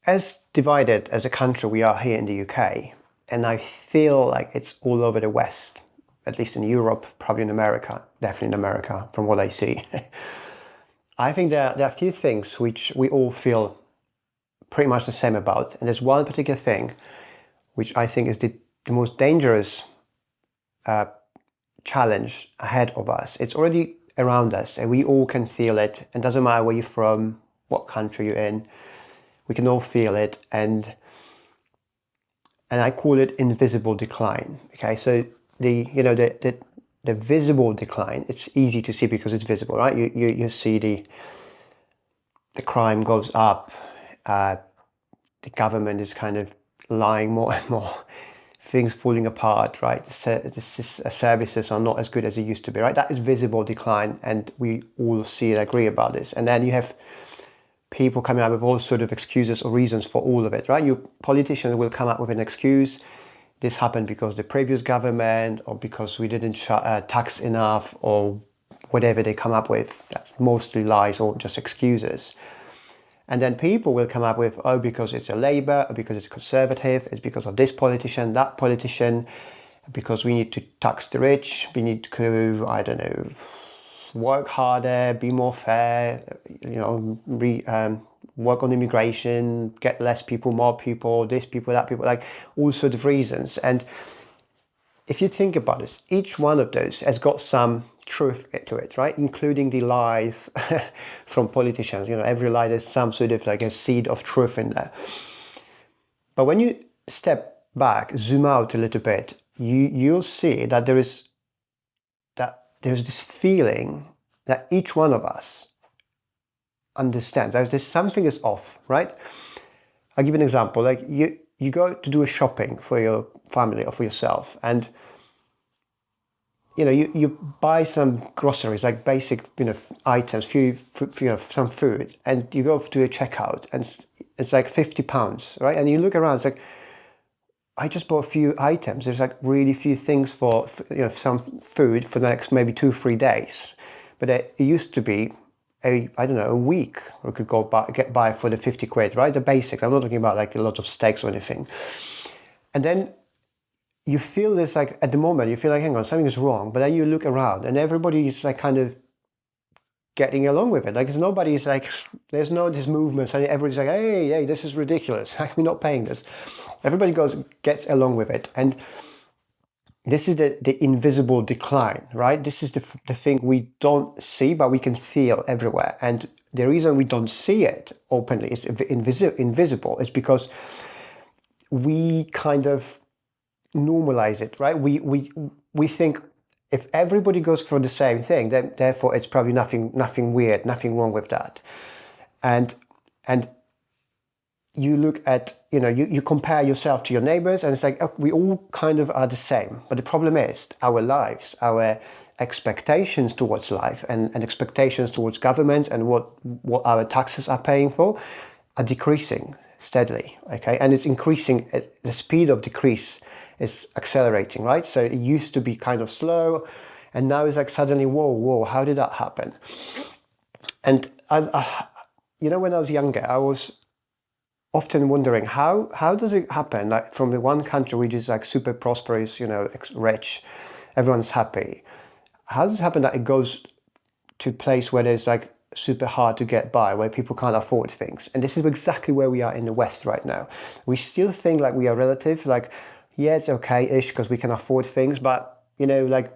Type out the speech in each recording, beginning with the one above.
As divided as a country we are here in the UK, and I feel like it's all over the West, at least in Europe, probably in America, definitely in America, from what I see. I think there are a few things which we all feel pretty much the same about. And there's one particular thing which I think is the most dangerous challenge ahead of us. It's already around us and we all can feel it. And it doesn't matter where you're from, what country you're in, we can all feel it. And I call it invisible decline. Okay, so the visible decline, it's easy to see because it's visible, right? You see the crime goes up, the government is kind of lying more and more, things falling apart, right? The services are not as good as they used to be, right? That is visible decline, and we all see and agree about this. And then you have people coming up with all sort of excuses or reasons for all of it, right? You politicians will come up with an excuse. This happened because the previous government, or because we didn't tax enough, or whatever they come up with. That's mostly lies or just excuses. And then people will come up with, oh, because it's a Labour, or because it's Conservative, it's because of this politician, that politician, because we need to tax the rich, we need to, I don't know, work harder, be more fair, work on immigration, get less people, more people, this people, that people, like all sorts of reasons. And if you think about this, each one of those has got some truth to it, right? Including the lies from politicians. Every lie, there's some sort of like a seed of truth in there. But when you step back, zoom out a little bit, you'll see that there's this feeling that each one of us understands. There's something is off, right? I'll give you an example. Like you go to do a shopping for your family or for yourself, and you buy some groceries, like basic items, some food, and you go to a checkout, and it's like £50, right? And you look around, it's like, I just bought a few items. There's like really few things for some food for the next maybe 2-3 days, but it used to be a week we could get by for the 50 quid, right? The basics. I'm not talking about like a lot of steaks or anything. And then you feel this, like at the moment you feel like, hang on, something is wrong. But then you look around and everybody's like kind of getting along with it. Like there's no this movement, and everybody's like, hey, this is ridiculous. We're not paying this. Everybody gets along with it. And this is the invisible decline, right? This is the thing we don't see, but we can feel everywhere. And the reason we don't see it openly, is invisible, is because we kind of normalize it, right? We think if everybody goes for the same thing, then therefore it's probably nothing weird, nothing wrong with that. And you look at, you compare yourself to your neighbors, and it's like, oh, we all kind of are the same. But the problem is our lives, our expectations towards life, and expectations towards government, and what our taxes are paying for, are decreasing steadily. Okay, and it's increasing. The speed of decrease is accelerating, right? So it used to be kind of slow, and now it's like suddenly, whoa, how did that happen? And when I was younger, I was often wondering how does it happen, like from the one country which is like super prosperous, rich, everyone's happy. How does it happen that it goes to a place where there's like super hard to get by, where people can't afford things? And this is exactly where we are in the West right now. We still think like we are relative, like, yeah, it's okay-ish because we can afford things, but like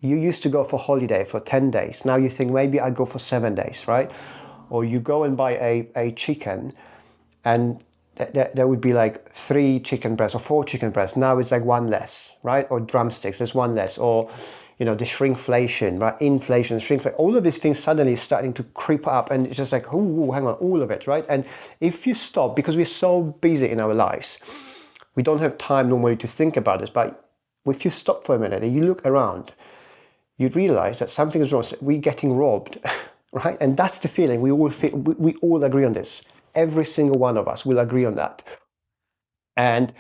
you used to go for holiday for 10 days. Now you think maybe I'd go for 7 days, right? Or you go and buy a chicken, and there would be like 3 chicken breasts or 4 chicken breasts. Now it's like 1 less, right? Or drumsticks, there's 1 less. Or, the shrinkflation, right? Inflation, shrinkflation, all of these things suddenly starting to creep up, and it's just like, oh, hang on, all of it, right? And if you stop, because we're so busy in our lives, we don't have time normally to think about this, but if you stop for a minute and you look around, you'd realize that something is wrong. We're getting robbed, right? And that's the feeling we all feel. We all agree on this. Every single one of us will agree on that. And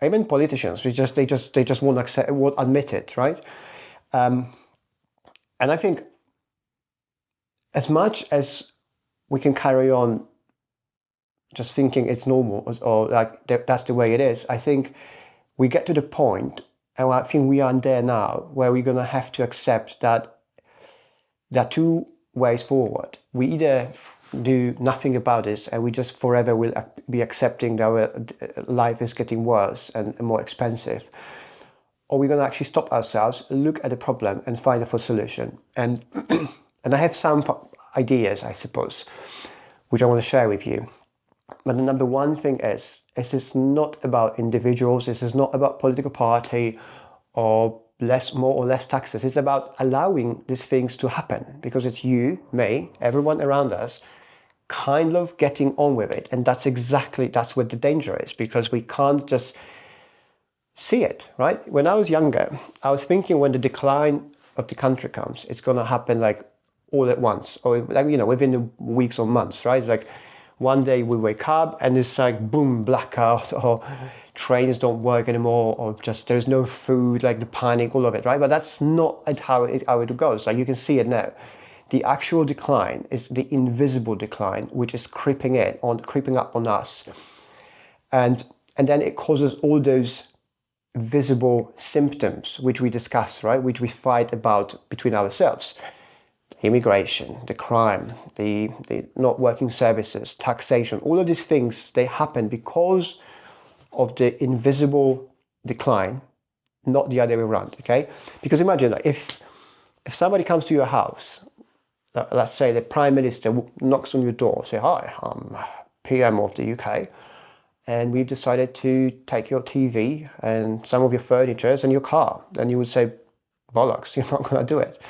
even politicians, they just won't admit it, right? And I think as much as we can carry on just thinking it's normal or like that's the way it is. I think we get to the point, and I think we are there now, where we're going to have to accept that there are two ways forward. We either do nothing about this and we just forever will be accepting that our life is getting worse and more expensive, or we're going to actually stop ourselves, look at the problem and find a solution. And and I have some ideas, I suppose, which I want to share with you. But the number one thing is it's not about individuals. This is not about political party or more or less taxes. It's about allowing these things to happen, because it's you, me, everyone around us kind of getting on with it. And that's where the danger is, because we can't just see it, right? When I was younger, I was thinking when the decline of the country comes, it's going to happen like all at once, or like, within the weeks or months, right? It's like one day we wake up and it's like boom, blackout, or trains don't work anymore, or just there's no food, like the panic, all of it, right? But that's not how it goes. Like you can see it now. The actual decline is the invisible decline, which is creeping up on us, and then it causes all those visible symptoms which we discuss, right? Which we fight about between ourselves. Immigration, the crime, the not working services, taxation, all of these things, they happen because of the invisible decline, not the other way around, okay? Because imagine if somebody comes to your house, let's say the Prime Minister knocks on your door, say, "Hi, I'm PM of the UK, and we've decided to take your TV and some of your furniture and your car." And you would say, "Bollocks, you're not going to do it."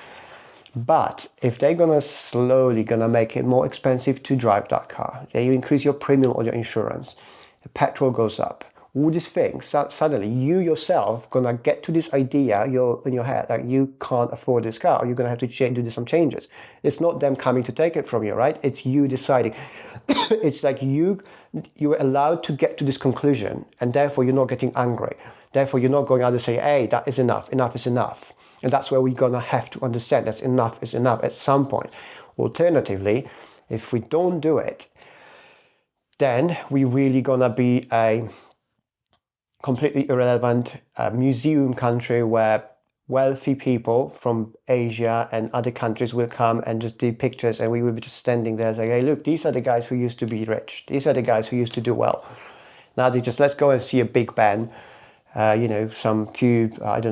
But if they're slowly gonna make it more expensive to drive that car, you increase your premium on your insurance, the petrol goes up, all these things, suddenly you yourself gonna get to this idea in your head, like you can't afford this car, or you're gonna have to do some changes. It's not them coming to take it from you, right? It's you deciding. It's like you're allowed to get to this conclusion, and therefore you're not getting angry. Therefore you're not going out and say, "Hey, that is enough is enough." And that's where we're gonna have to understand that enough is enough at some point. Alternatively, if we don't do it, then we're really gonna be a completely irrelevant museum country where wealthy people from Asia and other countries will come and just do pictures, and we will be just standing there saying, "Hey, look, these are the guys who used to be rich. These are the guys who used to do well. Now let's go and see a Big Ben, some few,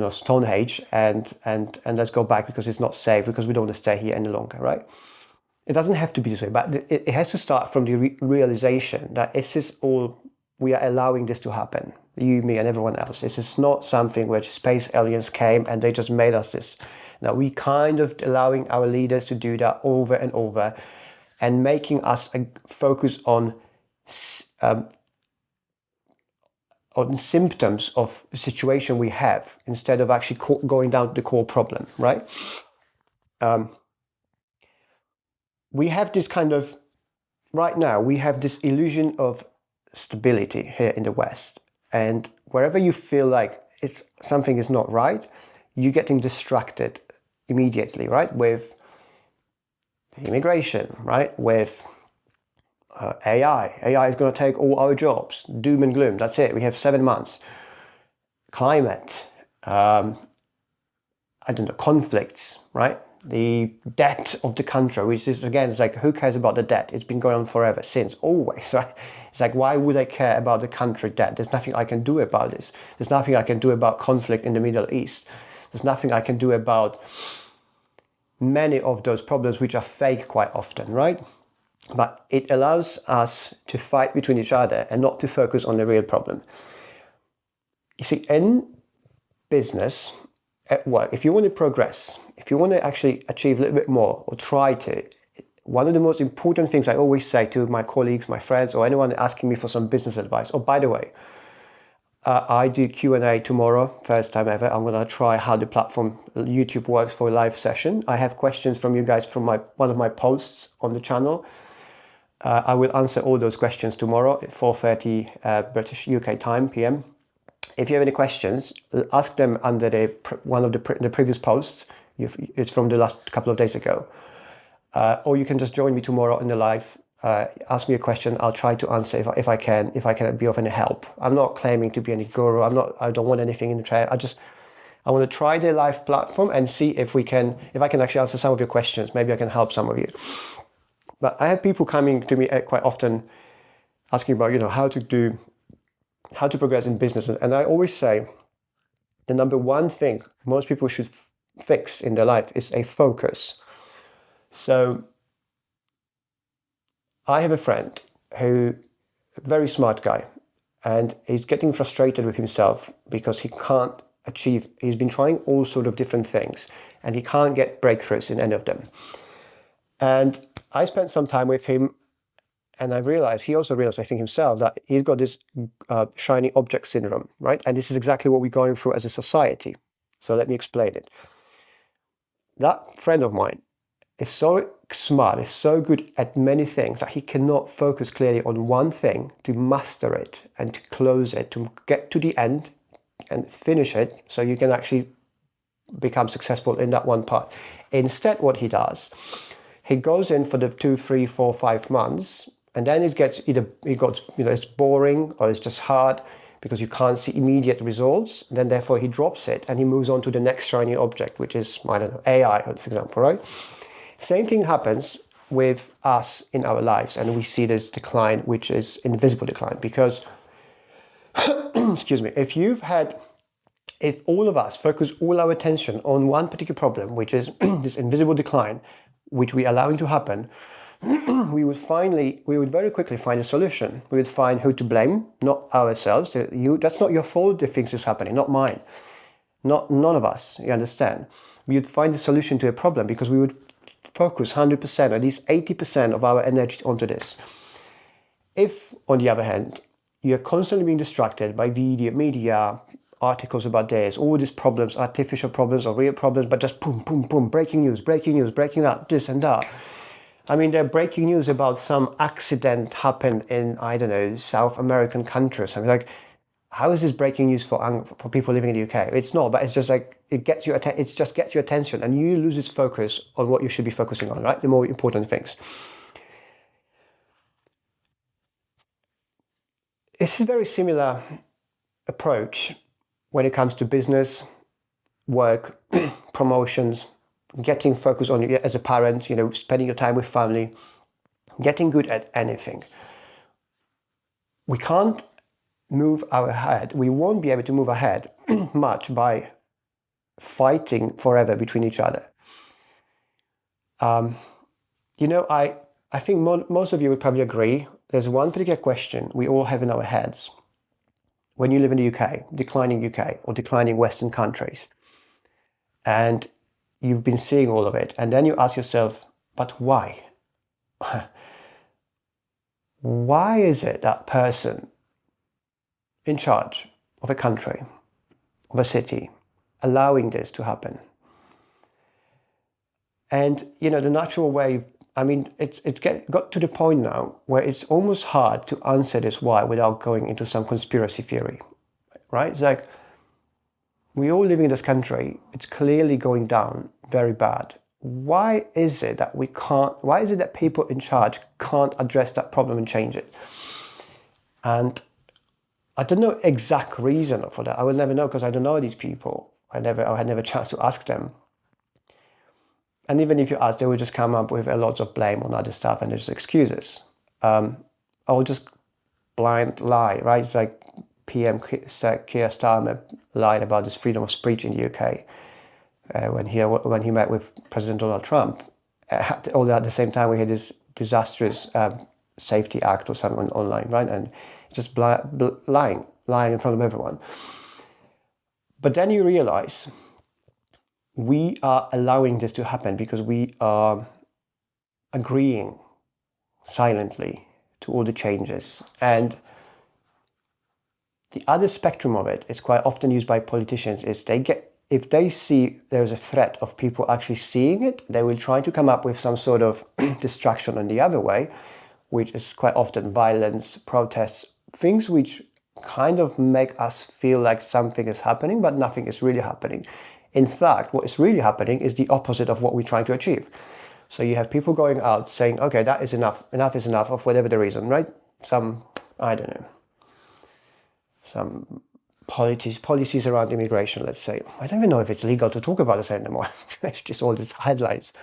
Stonehenge, and let's go back because it's not safe, because we don't want to stay here any longer," right? It doesn't have to be this way, but it has to start from the realization that this is all, we are allowing this to happen. You, me, and everyone else. This is not something where space aliens came and they just made us this. Now, we kind of allowing our leaders to do that over and over, and making us focus on symptoms of the situation we have, instead of actually going down to the core problem, right? We have this right now, we have this illusion of stability here in the West. And wherever you feel like something is not right, you're getting distracted immediately, right? With immigration, right? With AI. AI is going to take all our jobs. Doom and gloom. That's it. We have 7 months. Climate. Conflicts, right? The debt of the country, which is, again, it's like, who cares about the debt? It's been going on forever, since, always, right? It's like, why would I care about the country debt? There's nothing I can do about this. There's nothing I can do about conflict in the Middle East. There's nothing I can do about many of those problems, which are fake quite often, right? But it allows us to fight between each other and not to focus on the real problem. You see, in business, at work, if you want to progress, if you want to actually achieve a little bit more, or try to, one of the most important things I always say to my colleagues, my friends, or anyone asking me for some business advice, oh, by the way, I do Q&A tomorrow, first time ever. I'm going to try how the platform YouTube works for a live session. I have questions from you guys from one of my posts on the channel. I will answer all those questions tomorrow at 4:30 British UK time, PM. If you have any questions, ask them under one of the previous posts. It's from the last couple of days ago. Or you can just join me tomorrow in the live Ask me a question. I'll try to answer if I can be of any help. I'm not claiming to be any guru. I don't want anything in return. I want to try the live platform and see if I can actually answer some of your questions. Maybe I can help some of you. But I have people coming to me quite often asking about, how to progress in business. And I always say the number one thing most people should fix in their life is a focus. So I have a friend who, a very smart guy, and he's getting frustrated with himself because he can't achieve, he's been trying all sort of different things and he can't get breakthroughs in any of them. And I spent some time with him and he also realized, I think himself, that he's got this shiny object syndrome, right? And this is exactly what we're going through as a society. So let me explain it. That friend of mine is so smart, is so good at many things that he cannot focus clearly on one thing to master it and to close it, to get to the end and finish it so you can actually become successful in that one part. Instead, what he does, he goes in for the 2, 3, 4, 5 months, and then it gets it's boring or it's just hard because you can't see immediate results. Then therefore he drops it and he moves on to the next shiny object, which is, I don't know, AI, for example, right? Same thing happens with us in our lives, and we see this decline, which is invisible decline, because excuse me, if all of us focus all our attention on one particular problem, which is this invisible decline, which we're allowing to happen, we would very quickly find a solution. We would find who to blame, not ourselves. That's not your fault if things is happening, not mine. None of us, you understand? We would find a solution to a problem because we would focus 100%, at least 80% of our energy onto this. If, on the other hand, you're constantly being distracted by media, articles about this, all these problems, artificial problems or real problems, but just boom, boom, boom, breaking news, breaking that, this and that. I mean, they're breaking news about some accident happened in, I don't know, South American countries. I mean, like, how is this breaking news for people living in the UK? It's not, but it's just like, it just gets your attention and you lose its focus on what you should be focusing on, right? The more important things. This is a very similar approach when it comes to business, work, promotions, getting focused on it as a parent, spending your time with family, getting good at anything. We can't move our head. We won't be able to move ahead much by fighting forever between each other. I think most of you would probably agree. There's one particular question we all have in our heads. When you live in the UK, declining UK or declining Western countries, and you've been seeing all of it, and then you ask yourself, but why? Why is it that person in charge of a country, of a city, allowing this to happen? And, the natural way, I mean, it's got to the point now where it's almost hard to answer this why without going into some conspiracy theory, right? It's like, we all live in this country, it's clearly going down very bad. Why is it that people in charge can't address that problem and change it? And I don't know exact reason for that. I will never know because I don't know these people. I had never a chance to ask them. And even if you ask, they will just come up with a lot of blame on other stuff and there's excuses. I will just blind lie, right? It's like PM Keir Starmer lied about this freedom of speech in the UK when he met with President Donald Trump. All at the same time, we had this disastrous Safety Act or something online, right? And just lying in front of everyone. But then you realize we are allowing this to happen because we are agreeing silently to all the changes. And the other spectrum of it is quite often used by politicians is if they see there's a threat of people actually seeing it, they will try to come up with some sort of distraction on the other way, which is quite often violence, protests, things which kind of make us feel like something is happening, but nothing is really happening. In fact, what is really happening is the opposite of what we're trying to achieve. So you have people going out saying, okay, that is enough. Enough is enough of whatever the reason, right? I don't know, some policies around immigration, let's say. I don't even know if it's legal to talk about this anymore. It's just all these headlines.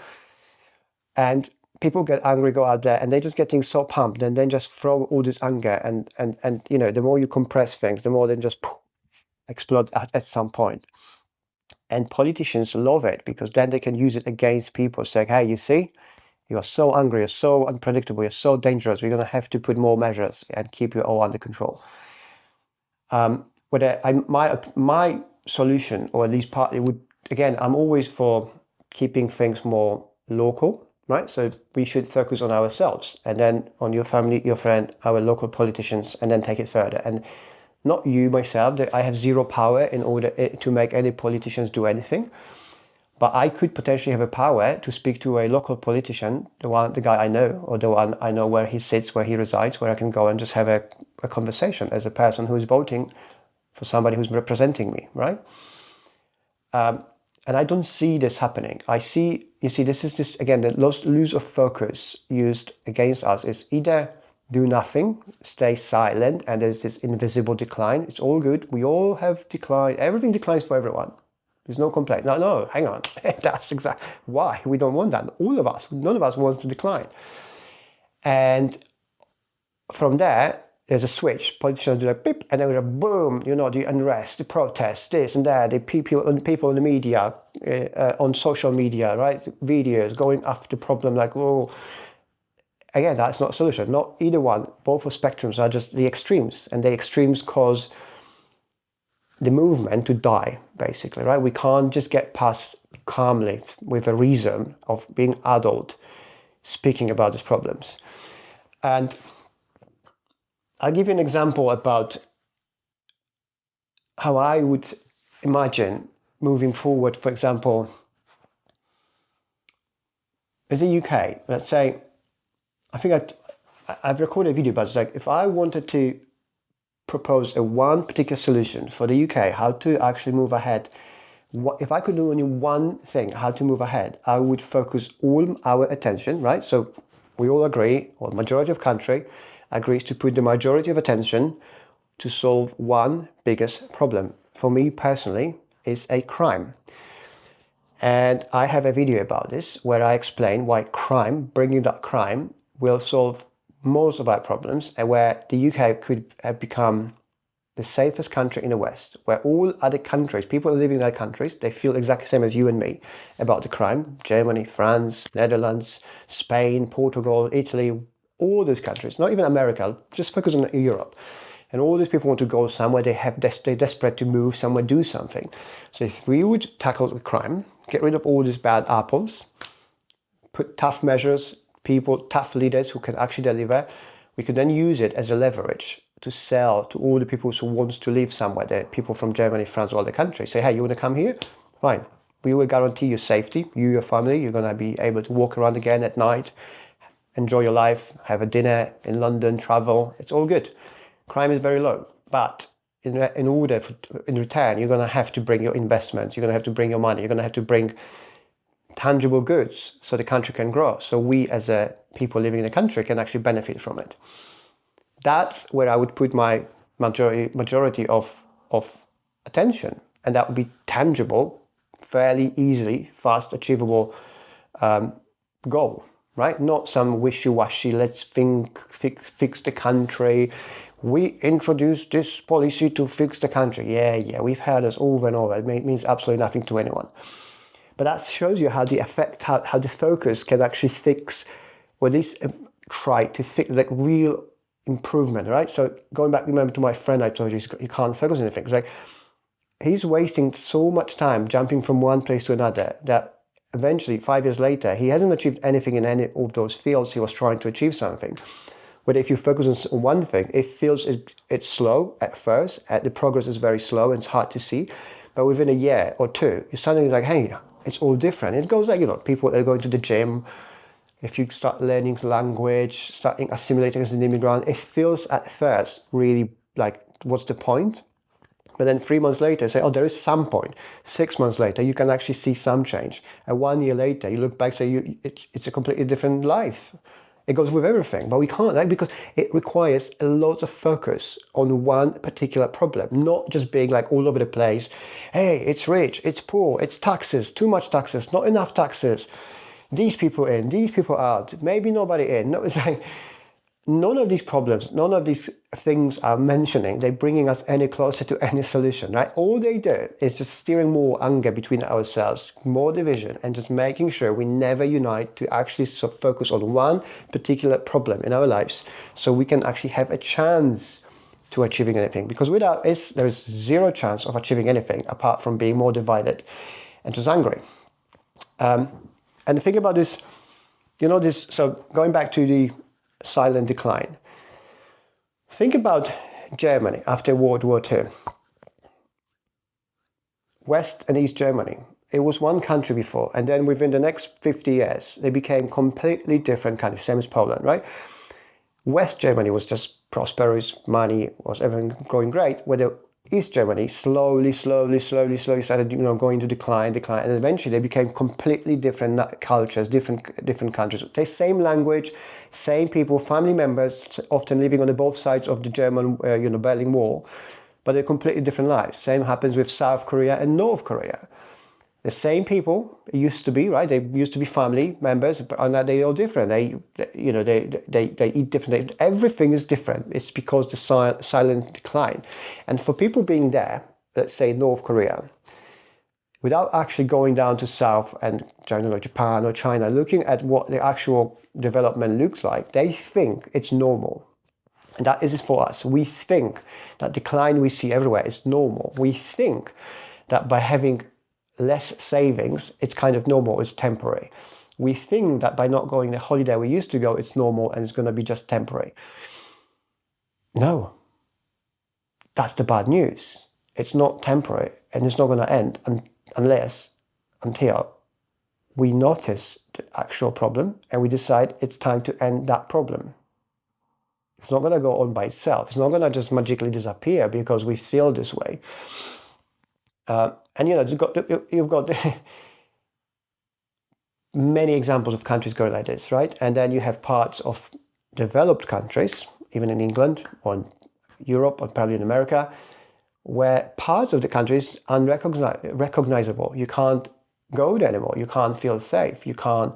And people get angry, go out there, and they're just getting so pumped, and then just throw all this anger, and the more you compress things, the more they just explode at some point. And politicians love it because then they can use it against people, saying, hey, you see, you are so angry, you're so unpredictable, you're so dangerous, we're going to have to put more measures and keep you all under control. My solution, or at least partly, would, again, I'm always for keeping things more local, right? So we should focus on ourselves, and then on your family, your friend, our local politicians, and then take it further. And not you, myself, I have zero power in order to make any politicians do anything. But I could potentially have a power to speak to a local politician, the guy I know, or the one I know where he sits, where he resides, where I can go and just have a conversation as a person who is voting for somebody who's representing me, right? And I don't see this happening. This is this, again, the lose of focus used against us is either do nothing, stay silent, and there's this invisible decline. It's all good. We all have decline. Everything declines for everyone. There's no complaint. No, hang on. That's exactly why we don't want that. All of us, none of us wants to decline. And from there, there's a switch. Politicians do like beep, and then boom, the unrest, the protests, this and that, the people in the media, on social media, right? Videos going after the problem like, oh, again, that's not a solution. Not either one. Both of spectrums are just the extremes, and the extremes cause the movement to die, basically, right? We can't just get past calmly with a reason of being adult speaking about these problems. And I'll give you an example about how I would imagine moving forward. For example, as a UK, let's say, I think I've recorded a video, but it's like, if I wanted to propose one particular solution for the UK, how to actually move ahead, if I could do only one thing, how to move ahead, I would focus all our attention, right? So we all agree, or the majority of country agrees to put the majority of attention to solve one biggest problem. For me personally, is a crime. And I have a video about this where I explain why bringing that crime will solve most of our problems, and where the UK could have become the safest country in the West, where all other countries, people living in other countries, they feel exactly the same as you and me about the crime. Germany, France, Netherlands, Spain, Portugal, Italy, all those countries, not even America, just focus on Europe. And all these people want to go somewhere, they're desperate to move somewhere, do something. So if we would tackle the crime, get rid of all these bad apples, put tough measures, tough leaders who can actually deliver, we could then use it as a leverage to sell to all the people who wants to live somewhere. The people from Germany, France, all the countries say, hey, you want to come here? Fine. We will guarantee you safety, your family. You're going to be able to walk around again at night, enjoy your life, have a dinner in London, travel. It's all good. Crime is very low. But in return, you're going to have to bring your investments. You're going to have to bring your money. You're going to have to bring tangible goods so the country can grow. So we as people living in the country can actually benefit from it. That's where I would put my majority of attention. And that would be tangible, fairly easily, fast achievable goal, right? Not some wishy-washy, let's fix the country. We introduced this policy to fix the country. Yeah, we've heard this over and over. It means absolutely nothing to anyone. But that shows you how the effect, how the focus can actually fix, or at least try to fix, like real improvement, right? So going back, remember to my friend I told you, he can't focus on anything. It's like, he's wasting so much time jumping from one place to another that eventually, 5 years later, he hasn't achieved anything in any of those fields he was trying to achieve something. But if you focus on one thing, it feels it's slow at first, the progress is very slow and it's hard to see. But within a year or two, you're suddenly like, hey, it's all different. It goes like, people that are going to the gym, if you start learning language, starting assimilating as an immigrant, it feels at first really like, what's the point? But then 3 months later, say, oh, there is some point. 6 months later, you can actually see some change. And 1 year later, you look back, say, it's a completely different life. It goes with everything, but we can't, like, because it requires a lot of focus on one particular problem, not just being like all over the place. Hey, it's rich, it's poor, it's taxes, too much taxes, not enough taxes. These people in, these people out, maybe nobody in. No, it's like, none of these problems, none of these things I'm mentioning, they're bringing us any closer to any solution, right? All they do is just steering more anger between ourselves, more division, and just making sure we never unite to actually focus on one particular problem in our lives so we can actually have a chance to achieving anything. Because without this, there is zero chance of achieving anything apart from being more divided and just angry. And the thing about this, so going back to the silent decline. Think about Germany after World War II. West and East Germany. It was one country before, and then within the next 50 years, they became completely different countries, same as Poland, right? West Germany was just prosperous, money, was everything going great, where the East Germany slowly started, going to decline, and eventually they became completely different cultures, different countries. The same language, same people, family members, often living on both sides of the German, Berlin Wall, but they're completely different lives. Same happens with South Korea and North Korea. The same people it used to be, right? They used to be family members, but now they're all different. They eat different. Everything is different. It's because the silent decline. And for people being there, let's say North Korea, without actually going down to South and Japan or China, looking at what the actual development looks like, they think it's normal. And that is for us. We think that decline we see everywhere is normal. We think that by having less savings, it's kind of normal, it's temporary. We think that by not going the holiday we used to go, it's normal and it's going to be just temporary. No, that's the bad news. It's not temporary and it's not going to end until we notice the actual problem and we decide it's time to end that problem. It's not going to go on by itself. It's not going to just magically disappear because we feel this way. And you've got many examples of countries going like this, right? And then you have parts of developed countries, even in England or in Europe or probably in America, where parts of the country is unrecognizable. You can't go there anymore. You can't feel safe. You can't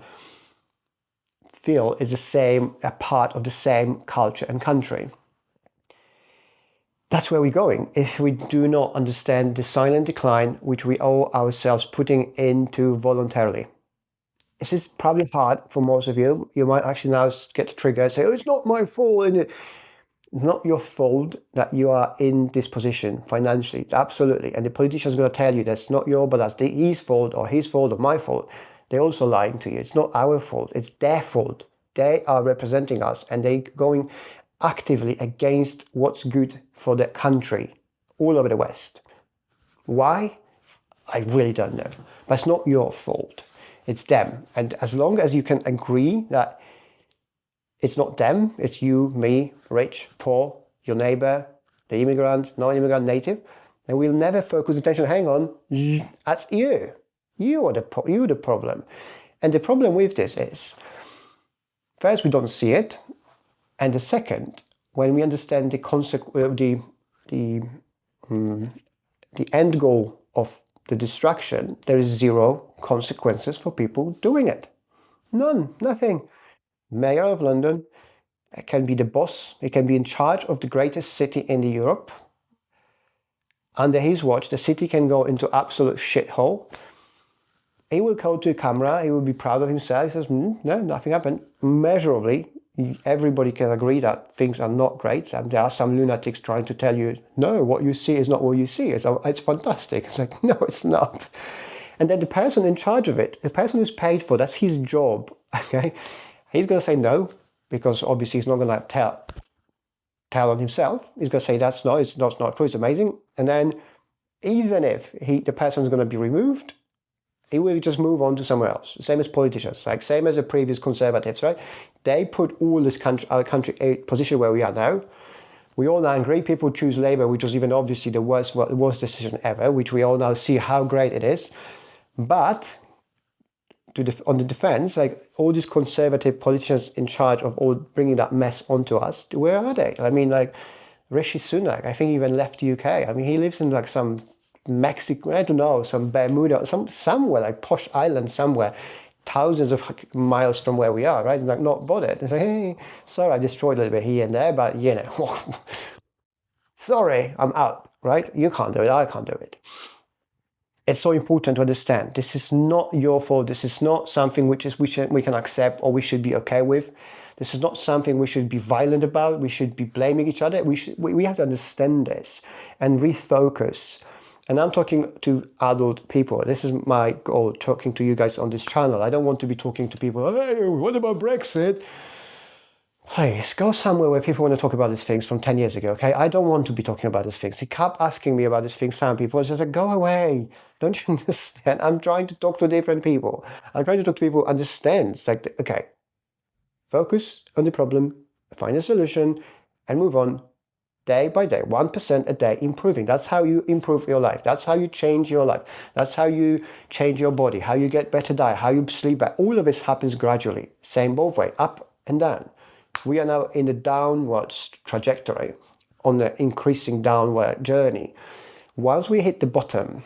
feel it's a part of the same culture and country. That's where we're going if we do not understand the silent decline which we owe ourselves putting into voluntarily. This is probably hard for most of you. You might actually now get triggered and say, oh, it's not my fault. It's not your fault that you are in this position financially. Absolutely. And the politician is going to tell you that's not your, but that's his fault or my fault. They're also lying to you. It's not our fault. It's their fault. They are representing us and they're going actively against what's good for the country all over the West. Why? I really don't know. But it's not your fault. It's them. And as long as you can agree that it's not them, it's you, me, rich, poor, your neighbor, the immigrant, non-immigrant, native, then we'll never focus attention. Hang on, that's you. You're the problem. And the problem with this is, first, we don't see it. And the second, when we understand the end goal of the destruction, there is zero consequences for people doing it. None, nothing. Mayor of London can be the boss. He can be in charge of the greatest city in Europe. Under his watch, the city can go into absolute shithole. He will go to a camera. He will be proud of himself. He says, no, nothing happened. Measurably, everybody can agree that things are not great. And there are some lunatics trying to tell you, no, what you see is not what you see. It's fantastic. It's like, no, it's not. And then the person in charge of it, the person who's paid for, that's his job. Okay, he's going to say no, because obviously he's not going to tell on himself. He's going to say it's not true. It's amazing. And then even if the person is going to be removed, he will just move on to somewhere else. Same as politicians, like same as the previous conservatives, right? They put all our country a position where we are now, We're all angry. People choose Labour, which was even obviously the worst decision ever, which we all now see how great it is. But on the defense, like all these conservative politicians in charge of all bringing that mess onto us, where are they? I mean, like Rishi Sunak, I think he even left the UK. I mean, he lives in like some Mexico, I don't know, some Bermuda, somewhere like posh island somewhere, thousands of miles from where we are, right? Like not bothered. It's like, hey, sorry, I destroyed a little bit here and there, but you know, sorry, I'm out, right? You can't do it, I can't do it. It's so important to understand this is not your fault. This is not something which is we can accept or we should be okay with. This is not something we should be violent about. We should be blaming each other. We have to understand this and refocus. And I'm talking to adult people. This is my goal, talking to you guys on this channel. I don't want to be talking to people, hey, what about Brexit? Please, go somewhere where people want to talk about these things from 10 years ago, okay? I don't want to be talking about these things. He kept asking me about these things. Some people are just like, go away. Don't you understand? I'm trying to talk to different people. I'm trying to talk to people who understand. It's like, okay, focus on the problem, find a solution, and move on day by day, 1% a day, improving. That's how you improve your life. That's how you change your life. That's how you change your body, how you get better diet, how you sleep better. All of this happens gradually. Same both ways, up and down. We are now in the downward trajectory, on the increasing downward journey. Once we hit the bottom,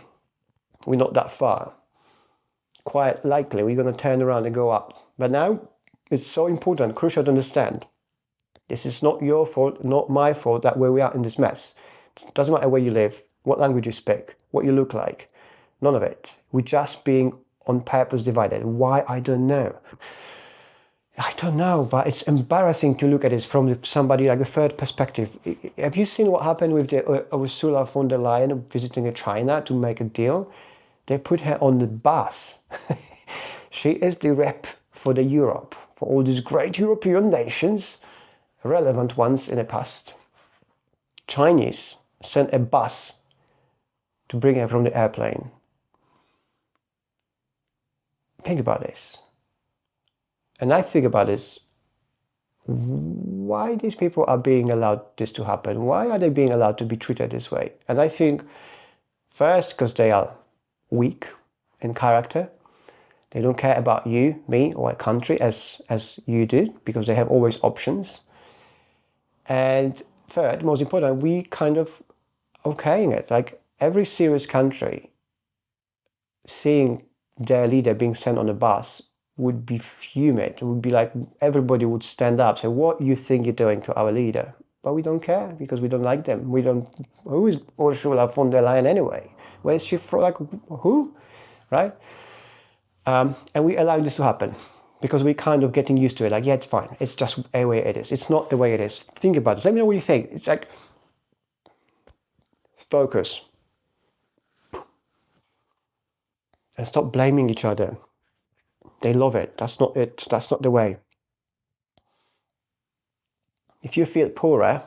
we're not that far. Quite likely, we're going to turn around and go up. But now, it's so important, crucial to understand. This is not your fault, not my fault, that where we are in this mess. It doesn't matter where you live, what language you speak, what you look like. None of it. We're just being on purpose divided. Why? I don't know. I don't know, but it's embarrassing to look at this from somebody like a third perspective. Have you seen what happened with Ursula von der Leyen visiting China to make a deal? They put her on the bus. She is the rep for the Europe, for all these great European nations, relevant ones in the past. Chinese sent a bus to bring her from the airplane. Think about this. And I think about this, why these people are being allowed this to happen? Why are they being allowed to be treated this way? And I think, first, because they are weak in character. They don't care about you, me, or a country as you do, because they have always options. And third, most important, we kind of okaying it. Like every serious country, seeing their leader being sent on a bus would be fuming. It would be like everybody would stand up, say, what you think you're doing to our leader? But we don't care because we don't like them. Who is Ursula von der Leyen anyway? Where is she from? Like, who? Right? And we allow this to happen because we're kind of getting used to it. Like, yeah, it's fine. It's just the way it is. It's not the way it is. Think about it. Let me know what you think. It's like, focus. And stop blaming each other. They love it. That's not it. That's not the way. If you feel poorer,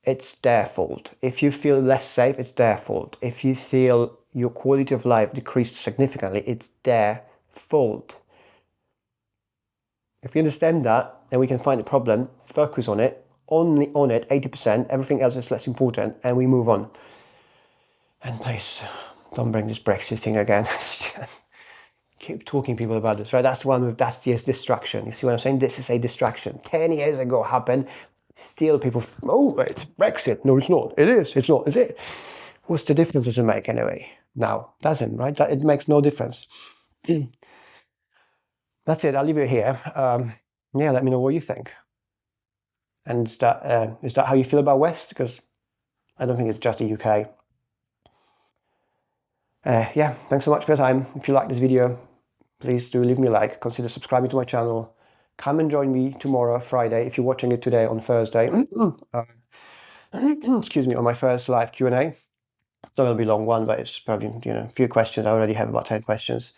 it's their fault. If you feel less safe, it's their fault. If you feel your quality of life decreased significantly, it's their fault. If you understand that, then we can find the problem, focus on it, only on it, 80%, everything else is less important, and we move on. And please, don't bring this Brexit thing again. Just keep talking people about this, right? That's the one with, that's the distraction. You see what I'm saying? This is a distraction. 10 years ago happened, still people, oh, it's Brexit. No, it's not. It is. It's not. Is it? What's the difference does it make anyway? Now, doesn't, right? It makes no difference. That's it. I'll leave it here. Yeah, let me know what you think. And is that how you feel about West? Because I don't think it's just the UK. Yeah, thanks so much for your time. If you like this video, please do leave me a like. Consider subscribing to my channel. Come and join me tomorrow, Friday, if you're watching it today on Thursday. Excuse me, on my first live Q&A. It's not going to be a long one, but it's probably, a few questions. I already have about 10 questions.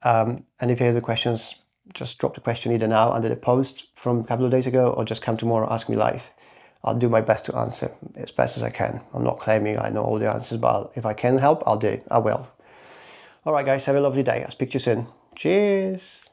And if you have the questions, just drop the question either now under the post from a couple of days ago, or just come tomorrow, ask me live. I'll do my best to answer as best as I can. I'm not claiming I know all the answers, but if I can help, I'll do. I will. All right, guys, have a lovely day. I'll speak to you soon. Cheers.